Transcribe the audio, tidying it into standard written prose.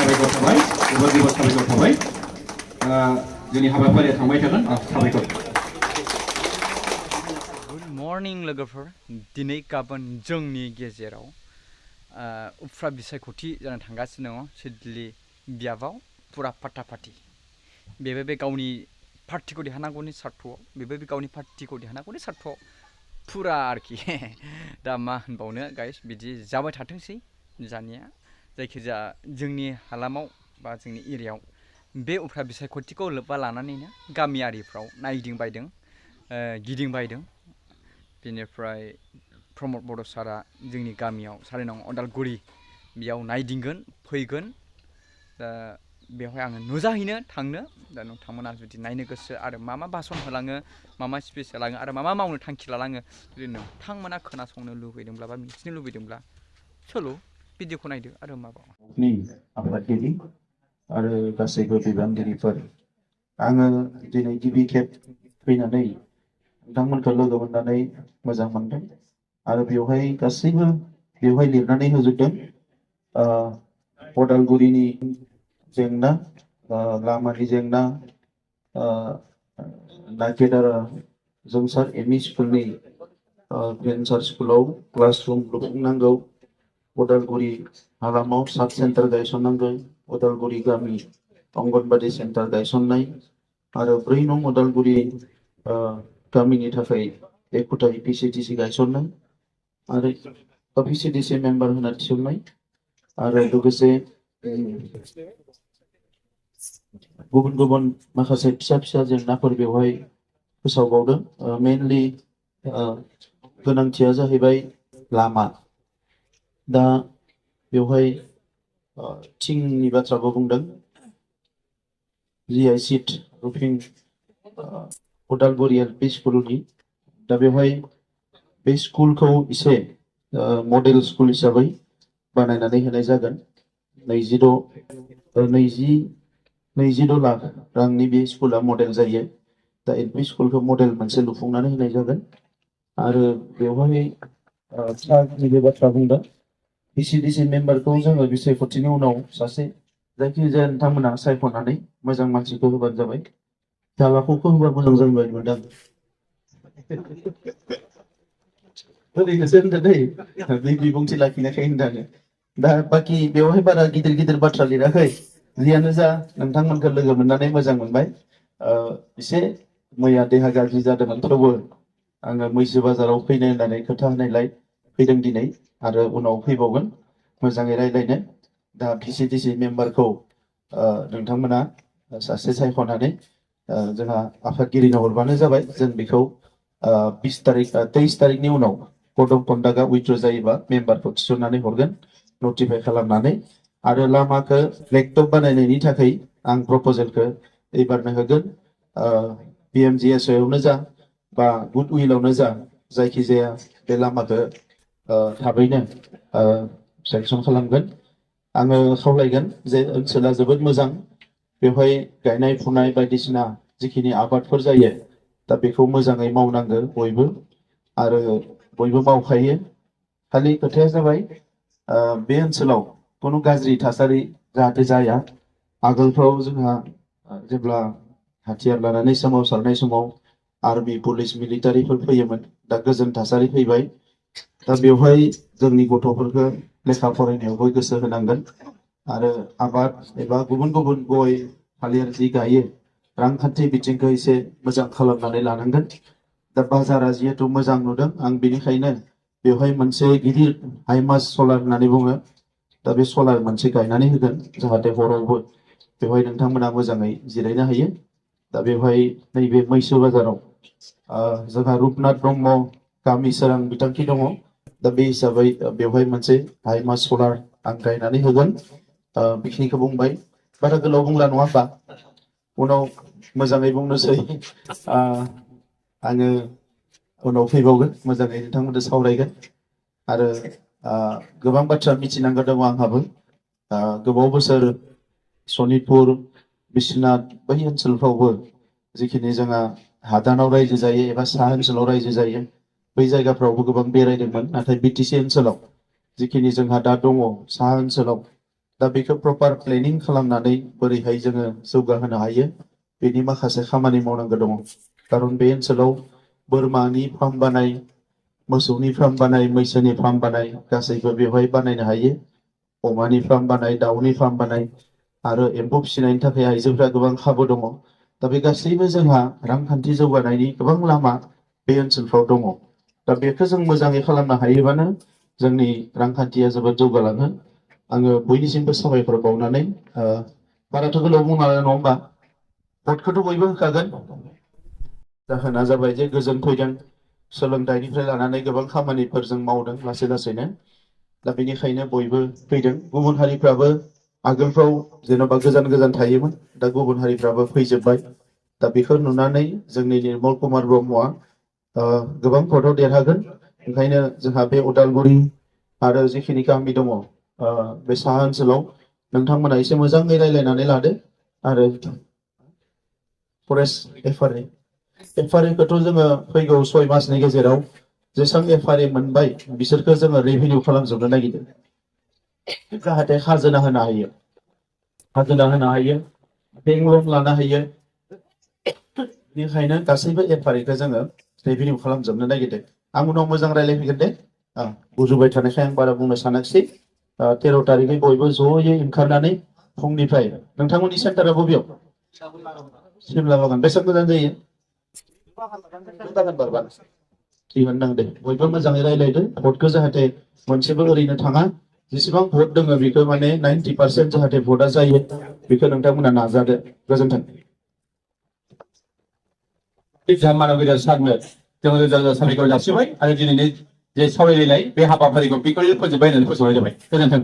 साबायखर थाबाय जोबोद जोबोद साबायखर थाबाय जोंनि हाबाफारिया थांबाय थागोन साबायखर गुड मर्निं लोगोफोर दिनै गाबोन जोंनि गेजेराव उफ्रा बिसायख'थि जानो थांगासिनो दङ सिडली बियाबाव पुरा फाटाफाटि बेबो बे गावनि पार्टिखौ देरहानांगौनि सार्थ'आव बेबो बे गावनि पार्टिखौ देरहानांगौनि सार्थ'आव पुरा आरोखि दा मा होनबावनो गाइस बिदि जाबाय थाथोंसै जानिया जायखिजाया जोंनि हालामाव बा जोंनि एरियायाव बे उफ्रा बिसायख'थिखौ लोब्बा लानानैनो गामियारिफ्राव नायदिंबायदों गिदिंबायदों बेनिफ्राय प्रमद बर' सारा जोंनि गामियाव 4 नं अदालगुरि बेयाव नायदिंगोन फैगोन दा बेवहाय आङो नुजाहैनो थांनो दा नोंथांमोना जुदि नायनो गोसो आरो मा मा भाषण होलाङो मा मा स्पिच होलाङो आरो मा मा मावनो थांखि लालाङो जुदि नोंथांमोना खोनासंनो लुबैदोंब्ला बा मिथिनो लुबैदोंब्ला चलो भिडिअखौ नायदो आरो माबा आफादगिरि आरो गासैबो बिबानगिरिफोर आङो दिनै गिबि खेब फैनानै नोंथांमोनखौ लोगो मोननानै मोजां मोनदों आरो बेवहाय गासैबो बेवहाय लिरनानै होजोबदों अदालगुरिनि जेंना लामानि जेंना नाकेदारा जोंसार एमइ स्कुलनि भेन्सार स्कुलाव क्लासरुम लुफुंनांगौ अदालगुरि हालामाव साब सेन्टार गायसननांगौ अदालगुरि गामि अंगनबादि सेन्टार गायसननाय आरो 4 नं अदालगुरि गामिनि थाखाय एखुथायै पिसिटिसि गायसननाय आरो पिसिटिसि मेम्बार होना थिसननाय आरो लोगोसे गुबुन गुबुन माखासे फिसा फिसा जेंनाफोर बेवहाय फोसावबावदों मेनलि गोनांथिया जाहैबाय लामा दा बेवहाय थिंनि बाथ्राखौ बुंदों जिआइ सिट रुफिं अदालगुरि एलपि स्कुलनि दा बेवहाय बे स्कुलखौ एसे मडेल स्कुल हिसाबै बानायनानै होनाय जागोन 22 लाख रांनि बे स्कुला मडेल जायो दा एलपि स्कुलखौ मडेल मोनसे लुफुंनानै होनाय जागोन आरो बेवहाय बे बाथ्रा बुंदों पिसिडिसि मेम्बारखौ जोङो बिसायख'थिनि उनाव सासे जायखिजाया नोंथांमोना सायख'नानै मोजां मानसिखौ होबानो जाबाय फिसालाखौ होबा मोजां जाबाय मोनदां ओरैनोसो होनदों दै बे बिबुंथि लाखिनायखाय होनदों दा बाखि बेवहाय बारा गिदिर गिदिर बाथ्रा लिराखै जियानो जा नोंथांमोनखौ लोगो मोननानै मोजां मोनबाय एसे मैया देहा गाज्रि जादोंमोन थेवबो आङो मैसो बाजाराव फैनो होननानै खोथा होनायलाय फैदों दिनै आरो उनाव फैबावगोन मोजाङै रायलायनो दा पिसिडिसि मेम्बारखौ नोंथांमोना सासे सायख'नानै जोंहा आफादगिरिनो हरबानो जाबाय जों बेखौ 23 तारिखनि उनाव कड अफ कन्डाक्टआ उइथड्र जायोबा मेम्बारखौ थिसननानै हरगोन नटिफाइ खालामनानै आरो लामाखौ ब्लेकटप बानायनायनि थाखाय आं प्रप'जेलखौ एबारनो होगोन पिएमजिएसआवनो जा बा गुड उइलावनो जा जायखिजाया बे लामाखौ थाबैनो सेंसन खालामगोन आङो खावलायगोन जे ओनसोला जोबोद मोजां बेवहाय गायनाय फुनाय बायदिसिना जिखिनि आबादफोर जायो दा बेखौ मोजाङै मावनांगौ बयबो आरो बयबो मावखायो खालि खोथाया जाबाय बे ओनसोलाव कोनो गाज्रि थासारि जाहाथे जाया आगोलफ्राव जोंहा जेब्ला हाथियार लानानै सोमावसारनाय समाव आर्मि पुलिस मिलिटारिफोर फैयोमोन दा गोजोन थासारि फैबाय दा बेवहाय जोंनि गथ'फोरखौ लेखा फरायनायावबो गोसो होनांगोन आरो आबाद एबा गुबुन गुबुन गय थालिर जि गायो रांखान्थि बिथिंखौ एसे मोजां खालामनानै लानांगोन दा बाजारा जिहेतु मोजां नुदों आं बेनिखायनो बेवहाय मोनसे गिदिर हाइमास सलार होननानै बुङो दा बे सलार मोनसे गायनानै होगोन जाहाथे हरावबो बेवहाय नोंथांमोना मोजाङै जिरायनो हायो दा बेवहाय नैबे मैसो बाजाराव जोंहा रुपनाथ ब्रह्म गामि सोरां बिथांखि दङ दा बे हिसाबै बेवहाय मोनसे हाइमास सलार आं गायनानै होगोन बेखिनिखौ बुंबाय बारा गोलाव बुंला नङा होमबा उनाव मोजाङै बुंनोसै आङो उनाव फैबावगोन मोजाङै नोंथांमोनजों सावरायगोन आरो गोबां बाथ्रा मिथिनांगौ दङ आंहाबो गोबाव बोसोर सनितपुर बिश्वनाथ बै ओनसोलफ्रावबो जिखिनि जोंहा हादानाव रायजो जायो एबा साहा ओनसोलाव रायजो जायो बै जायगाफ्रावबो गोबां बेरायदोंमोन नाथाय बिटिसि ओनसोलाव जिखिनि जोंहा दा दङ साहा ओनसोलाव दा बेखौ प्रपार प्लेनिं खालामनानै बोरैहाय जोङो जौगाहोनो हायो बेनि माखासे खामानि मावनांगौ दङ खारन बे ओनसोलाव बोरमानि फार्म बानाय मोसौनि फार्म बानाय मैसोनि फार्म बानाय गासैबो बेवहाय बानायनो हायो अमानि फार्म बानाय दाउनि फार्म बानाय आरो एम्फौ फिसिनायनि थाखाय आइजोफ्रा गोबां खाबु दङ दा बे गासैबो जोंहा रांखान्थि जौगानायनि गोबां लामा बे ओनसोलफ्राव दङ दा बेखौ जों मोजाङै खालामनो हायोबानो जोंनि रांखान्थिया जोबोद जौगालाङो आङो बयनिसिमबो साबायखर बावनानै बाराथ' गोलाव बुंनाङा नङा होमबा भटखौथ' बयबो होखागोन जाहोना जाबाय जे गोजोन फैदों सोलोंथाइनिफ्राय लानानै गोबां खामानिफोर जों मावदों लासै लासैनो दा बेनिखायनो बयबो फैदों गुबुन हारिफ्राबो आगोलफ्राव जेन'बा गोजान गोजान थायोमोन दा गुबुन हारिफ्राबो फैजोब्बाय दा बेखौ नुनानै जोंनि निर्मल कुमार ब्रह्मआ गोबां भटआव देरहागोन ओंखायनो जोंहा बे उदालगुरि आरो जिखिनि गामि दङ बे साहा ओनसोलाव नोंथांमोना एसे मोजाङै रायलायनानै लादो आरो फरेस्ट एफआरएखौथ' जोङो फैगौ 6 मासनि गेजेराव जेसेबां एफआरए मोनबाय बिसोरखौ जोङो रेभिनिउ खालामजोबनो नागिरदों जाहाथे खाजोना होनो हायो बेंक लन लानो हायो बेनिखायनो गासैबो एफआरएखौ जोङो रेभिनिउ खालामजोबनो नागिरदों आं उनाव मोजां रायलायफैगोन दे बुजुबाय थानायखाय आं बारा बुंनो सानाखिसै 13 तारिखै बयबो ज'यै ओंखारनानै फुंनिफ्राय नोंथांमोननि सेन्टारा बबेयाव सिमला बागान बेसेबां गोजान जायो थिगानो दं दे बयबो मोजाङै रायलायदो भटखौ जाहाथे मोनसेबो ओरैनो थाङा जेसेबां भट दङ बेखौ माने 90% जाहाथे भटआ जायो बेखौ नोंथांमोना नाजादो गोजोन्थों मानगिरि सारनो जोङो रोजा रोजा साबायखर जासिबाय आरो दिनैनि जे सावरायलायनाय बे हाबाफारिखौ बेखौ फोजोबबाय होननानै फोसावनाय जाबाय गोजोन्थों